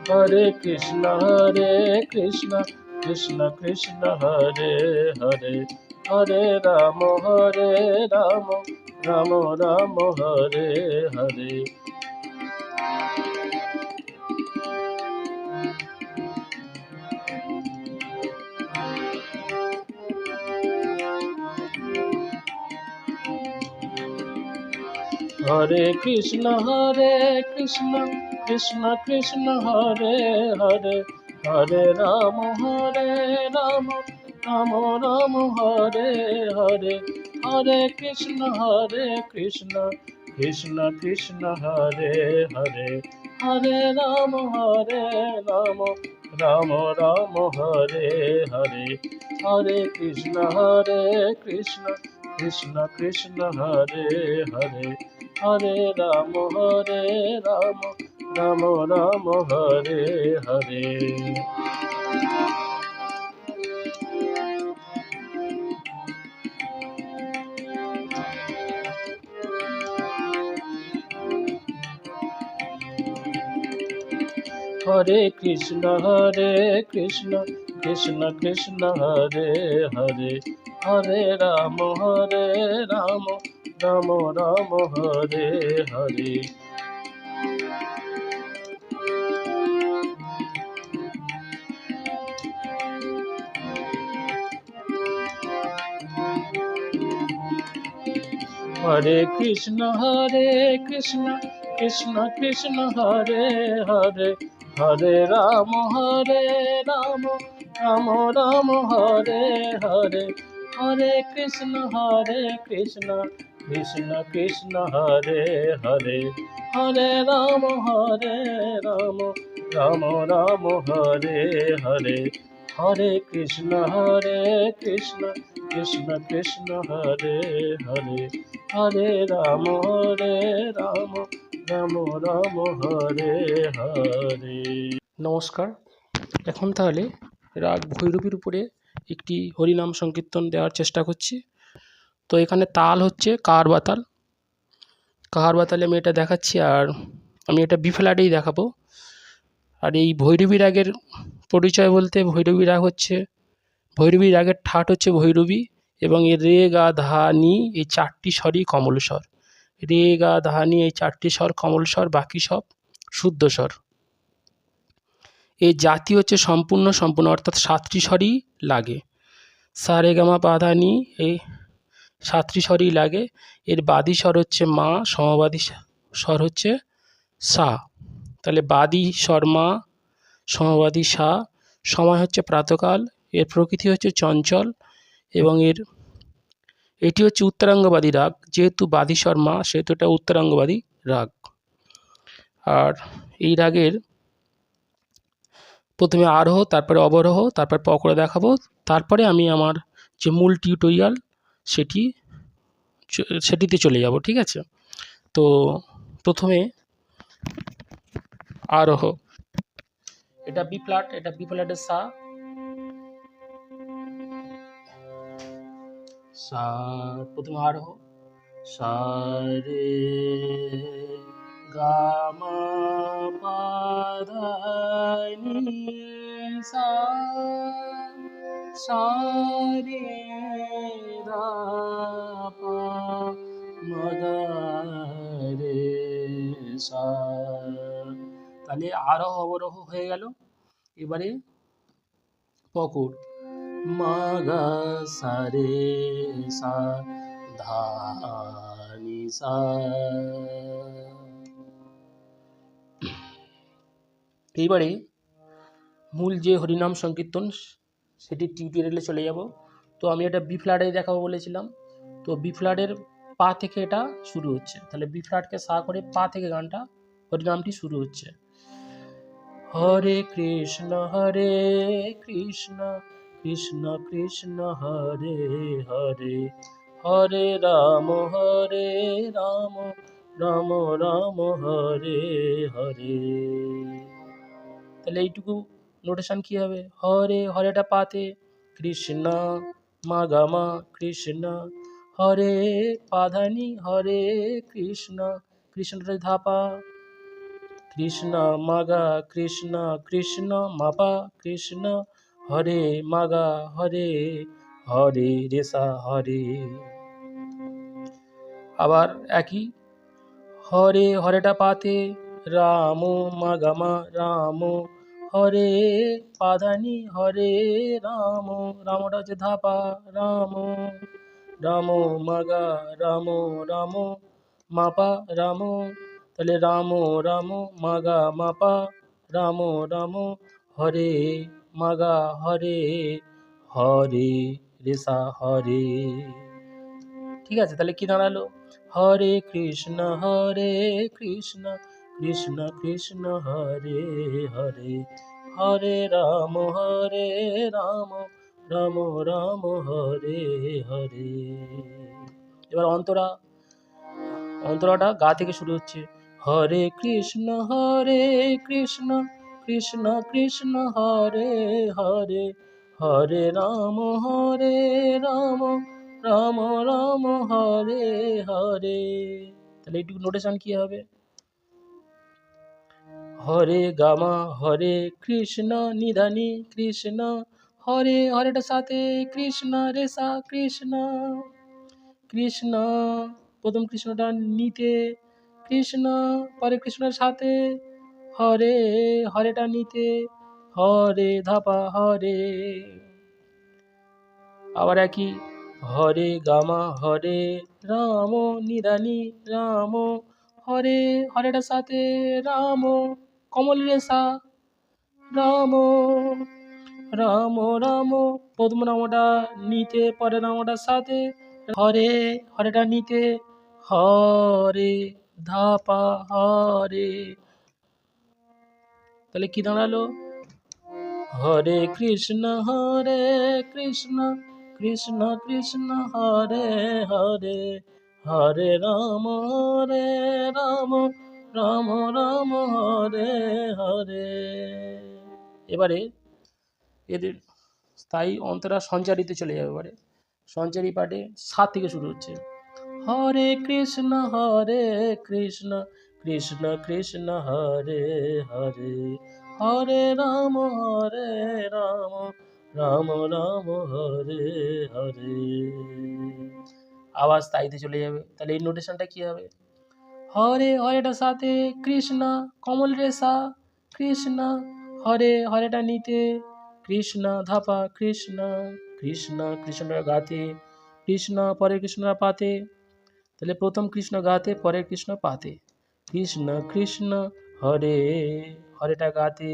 হরে কৃষ্ণ কৃষ্ণ কৃষ্ণ হরে হরে, হরে রাম রাম রাম হরে হরে। হরে কৃষ্ণ কৃষ্ণ কৃষ্ণ হরে হরে, হরে রাম রাম রাম হরে হরে, হরে কৃষ্ণ কৃষ্ণ কৃষ্ণ হরে হরে, হরে রাম রাম রাম হরে হরে, হরে কৃষ্ণ কৃষ্ণ কৃষ্ণ হরে হরে, হরে রাম রাম রাম হরে হরে। হরে কৃষ্ণ কৃষ্ণ কৃষ্ণ হরে হরে, হরে রাম রাম রাম হরে হরে। হরে কৃষ্ণ কৃষ্ণ কৃষ্ণ হরে হরে, হরে রাম রাম রাম হরে হরে, হরে কৃষ্ণ কৃষ্ণ কৃষ্ণ হরে হরে, হরে রাম রাম রাম হরে হরে, হরে কৃষ্ণ কৃষ্ণ কৃষ্ণ হরে হরে, হরে রাম রাম রাম হরে হরে। নমস্কার। এখন তাহলে রাগ ভৈরবীর উপরে একটি হরিনাম সংকীর্তন দেওয়ার চেষ্টা করছি। তো এখানে তাল হচ্ছে কাহার বাতাল। কাহার বাতালে আমি এটা দেখাচ্ছি, আর আমি এটা বি ফ্ল্যাটেই দেখাবো। আর এই ভৈরবী রাগের পরিচয় বলতে, ভৈরবী রাগ হচ্ছে, ভৈরবী রাগের ঠাট হচ্ছে ভৈরবী, এবং এর রে গা ধা নি এই চারটি স্বরই কমল স্বর। রে গা ধা নি এই চারটি স্বর কমল স্বর, বাকি সব শুদ্ধ স্বর। এই জাতি হচ্ছে সম্পূর্ণ অর্থাৎ সাতটি স্বরই লাগে। সা রে গা মা পা ধা নি এই সাতটি স্বরই লাগে। এর বাদী স্বর হচ্ছে মা, সমবাদী স্বর হচ্ছে সা। তাহলে বাদী স্বর মা, সমবাদী সা। সময় হচ্ছে প্রাতকাল। এর প্রকৃতি হচ্ছে চঞ্চল, এবং এটি হচ্ছে উত্তরাঙ্গবাদী রাগ। যেহেতু বাদী স্বর মা, সেহেতু এটা উত্তরাঙ্গবাদী রাগ। আর এই রাগের প্রথমে আরোহ, তারপরে অবরোহ, তারপর পকড়া দেখাবো। তারপরে আমি আমার যে মূল টিউটোরিয়াল সেটিতে চলে যাব, ঠিক আছে? তো প্রথমে আরোহ। এটা বি ফ্ল্যাট, এটা বি ফ্ল্যাটের সা। সা প্রথমে আরোহ, সা রে গা মা পা ধা নি সা, সা রে গা পা মা গা রে সা। তাহলে আরোহ অবরোহ হয়ে গেল। এবারে পকড়, মা গা সা রে সা ধা নি সা। এইবারে মূল যে হরিনাম সংকীর্তন সেটি টিউটোরিয়ালে চলে যাব। তো আমি এটা বি ফ্ল্যাটে দেখাবো বলেছিলাম। তো বি ফ্ল্যাটের পা থেকে এটা শুরু হচ্ছে। তাহলে বি ফ্ল্যাটকে সা করে পা থেকে গানটা, হরিনামটি শুরু হচ্ছে। হরে কৃষ্ণ কৃষ্ণ কৃষ্ণ হরে হরে, হরে রাম রাম রাম হরে হরে। তাহলে এইটুকু নোটেশন কি হবে? হরে, হরেটা পাতে, কৃষ্ণ মা গা মা কৃষ্ণ, হরে পাধানি হরে কৃষ্ণ, কৃষ্ণটা ধাপা, কৃষ্ণ মাগা কৃষ্ণ কৃষ্ণ মাপা কৃষ্ণ হরে মাগা হরে হরে রেসা হরে। আবার একই হরে হরেটা পাতে রাম মাগামা রাম হরে পাধানি হরে রাম রামটা হচ্ছে ধাপা রাম রাম মাগা রাম রাম মাপা রাম, তাহলে রাম রাম মাগা মাপা রাম রাম হরে মাগা হরে হরে রেসা হরে। ঠিক আছে, তাহলে কি দাঁড়ালো? হরে কৃষ্ণ কৃষ্ণ কৃষ্ণ হরে হরে হরে রাম রাম রাম রাম হরে হরে। এবার অন্তরাটা গা থেকে শুরু হচ্ছে। হরে কৃষ্ণ কৃষ্ণ কৃষ্ণ হরে হরে হরে রাম রাম রাম রাম হরে হরে। তাহলে এইটুকু নোটেশন কি হবে? হরে গামা হরে কৃষ্ণ নিধানি কৃষ্ণ হরে হরেটার সাথে কৃষ্ণ রেসা কৃষ্ণ কৃষ্ণ প্রথম কৃষ্ণটা নিতে কৃষ্ণ পরে কৃষ্ণের সাথে হরে হরেটা নিতে হরে ধাপা হরে। আবার একই হরে গামা হরে রাম নিধানি রাম হরে হরেটার সাথে রাম কমল রেসা রাম রাম রাম প্রথম নামটা নিতে পরে নামটার সাথে হরে হরেটা নিতে হরে ধাপা হরে। তাহলে কি দাঁড়ালো? হরে কৃষ্ণ কৃষ্ণ কৃষ্ণ হরে হরে হরে রাম রাম রাম রাম হরে হরে। এবারে এদের স্থায়ী অন্তরা সঞ্চারিতে চলে যাবে। এবারে সঞ্চারী পাঠে 7 থেকে শুরু হচ্ছে। হরে কৃষ্ণ কৃষ্ণ কৃষ্ণ হরে হরে হরে রাম রাম রাম রাম হরে হরে। আওয়াজ তাইতে চলে যাবে। তাহলে এই নোটেশনটা কি হবে? হরে হরেটার সাথে কৃষ্ণ কমল রেসা কৃষ্ণ হরে হরেটা নিতে কৃষ্ণ ধাপা কৃষ্ণ কৃষ্ণ কৃষ্ণটা গাতে কৃষ্ণ পরে কৃষ্ণরা পাতে। তাহলে প্রথম কৃষ্ণ গাতে পরে কৃষ্ণ পাতে কৃষ্ণ কৃষ্ণ হরে হরেটা গাতে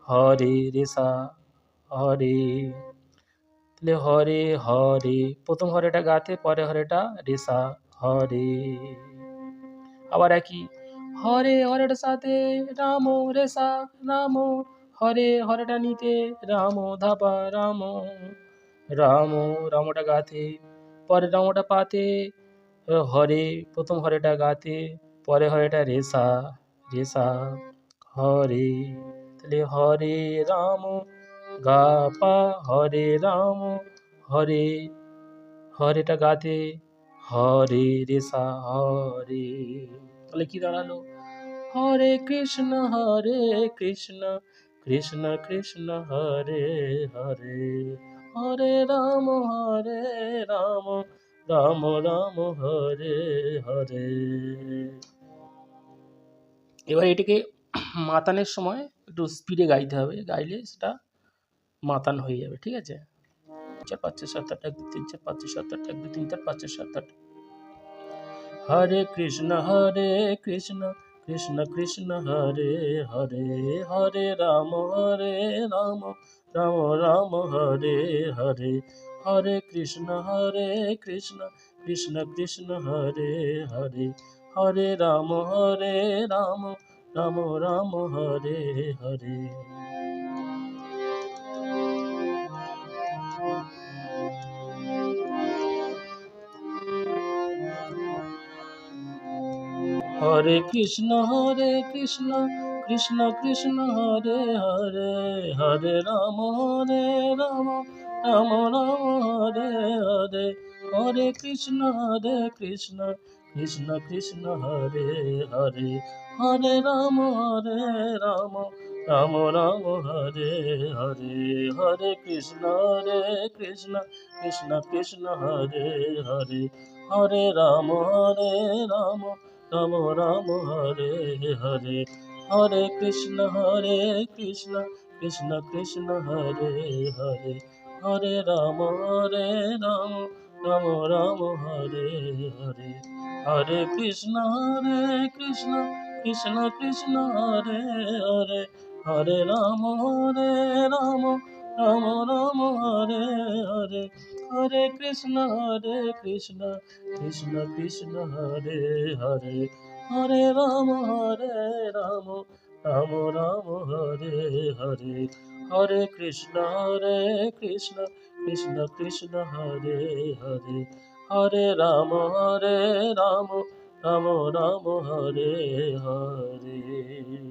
হরে রেসা হরে। তাহলে হরে হরে প্রথম হরেটা গাতে পরে হরেটা রেসা হরে। আবার একই হরে হরেটার সাথে রাম রেসা রাম হরে হরেটা নিতে রাম ধাপা রাম রাম রামটা গাতে পরে রামটা পাতে হরে প্রথম হরেটা গাতে পরে হরেটা রেসা রেসা হরে। তাহলে হরে রাম গা পা হরে রাম হরে হরেটা গাতে হরে রেসা হরে। তাহলে কি দাঁড়ালো? হরে কৃষ্ণ কৃষ্ণ কৃষ্ণ হরে হরে হরে রাম রাম রাম রাম হরে হরে। এবার এটাকে মাতানের সময় একটু স্পিডে গাইতে হবে, গাইলে সেটা মাতান হয়ে যাবে। ঠিক আছে, 4 5 6 7 8 1 2 3 4 5 6 7 8 1 2 3 4 5 6 7 8। হরে কৃষ্ণ কৃষ্ণ কৃষ্ণ হরে হরে হরে রাম রাম রাম রাম হরে হরে হরে কৃষ্ণ কৃষ্ণ কৃষ্ণ হরে হরে হরে রাম রাম রাম হরে হরে। হরে কৃষ্ণ কৃষ্ণ কৃষ্ণ হরে হরে হরে রাম রাম রাম রাম হরে হরে হরে কৃষ্ণ কৃষ্ণ কৃষ্ণ হরে হরে হরে রাম রাম রাম রাম হরে হরে, হরে কৃষ্ণ কৃষ্ণ কৃষ্ণ হরে হরে, হরে রাম রাম রাম রাম হরে হরে, হরে কৃষ্ণ কৃষ্ণ কৃষ্ণ হরে হরে, হরে রাম রাম রাম রাম হরে হরে, হরে কৃষ্ণ কৃষ্ণ কৃষ্ণ হরে হরে, হরে রাম রাম রাম রাম হরে হরে, হরে কৃষ্ণ কৃষ্ণ কৃষ্ণ হরে হরে, হরে রাম রাম রাম রাম হরে হরে, হরে কৃষ্ণ কৃষ্ণ কৃষ্ণ হরে হরে, হরে রাম রাম রাম রাম হরে হরে।